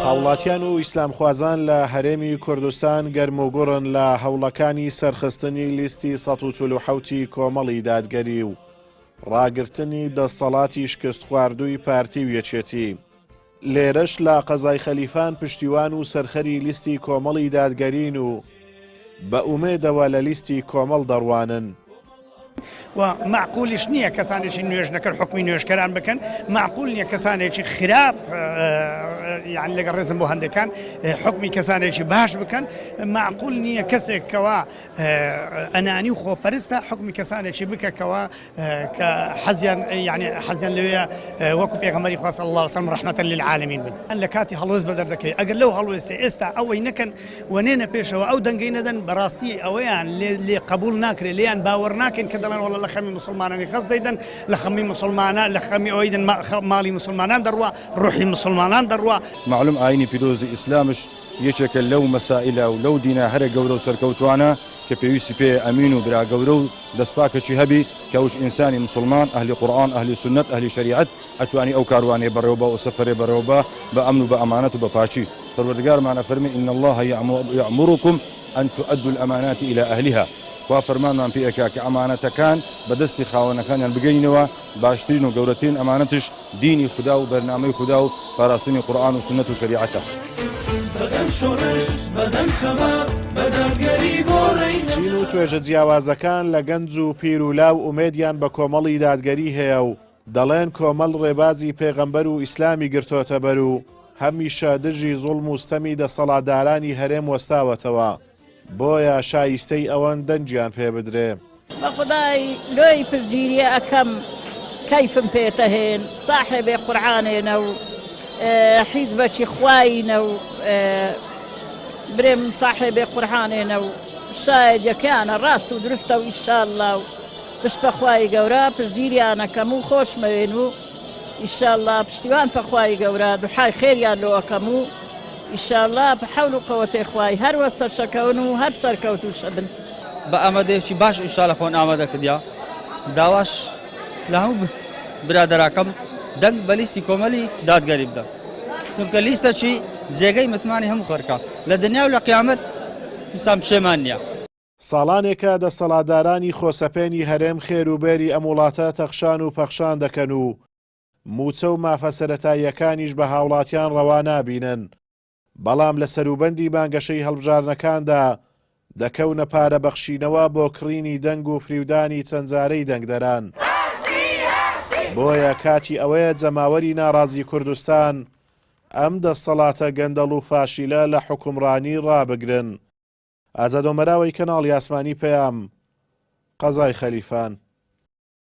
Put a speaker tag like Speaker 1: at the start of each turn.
Speaker 1: هاوڵاتیان و ئیسلامخوازان لە هەرێمی کوردستان گەرموگوڕن لە هەوڵەکانی سەرخستنی لیستی ١٤٧ کۆمەڵی دادگەری و ڕاگررتنی دەسەڵاتی شکست خواردووی پارتی و یەکێتی. لێرەش لە قەزای خەلیفان پشتیوان و سەرخەری لیستی کۆمەڵی دادگەرین و بە ئومێدەوە لە لیستی کۆمەڵ دەڕوانن.
Speaker 2: و معقولیش نییە کەسانێکی نوێژ نەکرد حکمی نوێژکەران بکەن، معقول نییە کەسانێکی خراپ یعنی لەگەڵ ڕێزم بۆ هەندێکان حکمی کەسانێکی باش بکەن، معقول نییە کەسێکەوە ئەنانی و خۆپەرستە حکمی کەسانێکی بکەکەوە کە حەزیان یعنی حەزیان لەوەیە وەکو پێغەمبەری خوا صلی الله علیه وسلم ڕەحمەتەن للعالمین بن. لە کاتی هەڵوێست بەدەر دەکەی ئەگەر لەو هەڵوێستە ئێستا ئەوەی نەکەن و نێنە پێشەوە ئەو دەنگەی نەدەن بەڕاستی ئەوەیان لێ قبول ناکرێت، لێیان باوەڕ ناکەن کە دەڵێن وەڵا لە خەمی مسلمانانی خەز دەیدەن، لە خەمی مسلمانان لە خەمی ئەوەی دەن ماڵی مسلمانان دەڕوا، ڕوحی مسلمانان دەڕوا.
Speaker 3: معلوم ئاینی پیرۆزی ئیسلامش یەکێکە لەو مەسائلە و لەو دینە هەرە گەورە و سەرکەوتوانە کە پێویستی پێ ئەمین و برا گەورە و دەستپاکەکی هەبی کە ئەوش ئینسانی مسلمان ئەهلی قورئان ئەهلی سنت ئەهلی شریعەت ئەتوانی ئەو کاروانێ بەڕێوەبە و سەفەرێ بەڕێوەبە بە ئەمن و بە ئەمانەت و بە پاچی. پەروەردگارمان ئەفەرمێ ئین الله یأمرکم ئەن تؤدوا الأمانات إلى أهلها. خوا فەرمانمان پێ ئەکا کە ئەمانەتەکان بەدەستی خاوەنەکانیان بگەینەوە، باشترین و گەورەترین ئەمانەتش دینی خوددا و بەرنامەی خوددا و پاراستنی قورئان و سنت و شریعەتە.
Speaker 1: چین و توێژە جیاوازەکان لە گەنج و پیر و لاو ئومێدیان بە کۆمەڵی دادگەری هەیە و دەڵێن کۆمەڵ ڕێبازی پێغەمبەر و ئیسلامی گرتۆتە بەر و هەمیشە دژی زوڵم و ستەمی دەسەڵاتدارانی هەرێم وەستاوەتەوە، بۆیە شایستەی ئەوەن دەنجیان پێ بدرێ.
Speaker 4: بە خودای لۆی پشتگیریە ئەەکەم کەیفم پێتەهێن، ساحێبێ قورعانێنە و حیزبەکی خوایینە و برێم ساحێبێ قورعانێنە و شاید یەکیانە ڕاست و درستە و ئیشاءالله و پشت بەخوای گەورە پشتگیریانەکەم و خۆشمەوێن و ئیشاءالله پشتیوان پەخوای گەورە دوحای خێریان لۆەکەم و ئیشاءالله بە حەول و قەوەتەی خوای هەروە سەرشەکەون و هەر سەرکەوتوشە بن.
Speaker 5: بە ئامادەیەکی باش ئینشاءالله خۆن ئامادە کردیا، داواش لە هەموو برادەراکەم دەنگ بە لیستی کۆمەڵی دادگەری بدەن، چونکە لیستەکی جێگەی متمانی هەموو خەڵکە لە دنیا و لە قیامەت ئینسان پشێمان نییە.
Speaker 1: ساڵانێکە دەسەڵاتدارانی خۆسەپێنی هەرێم خێروبێری ئەم وڵاتە تەخشان و پەخشان دەکەن و موچە و مافە سەرەتاییەکانیش بە هاوڵاتیان ڕەوا نابینن، بەڵام لە سەروبەندی بانگەشەی هەڵبژارنەکاندا دەکەونە پارەبەخشینەوە بۆ کڕینی دەنگ و فریودانی چەندجارەی دەنگدەران. بۆیە کاتی ئەوەیە جەماوەری ناڕازی کوردستان ئەم دەستەڵاتە گەندەڵ و فاشیلە لە حکومڕانی ڕابگرن. ئازادۆمەراوەی کەناڵی ئاسمانی پەیام، قەزای خەلیفان.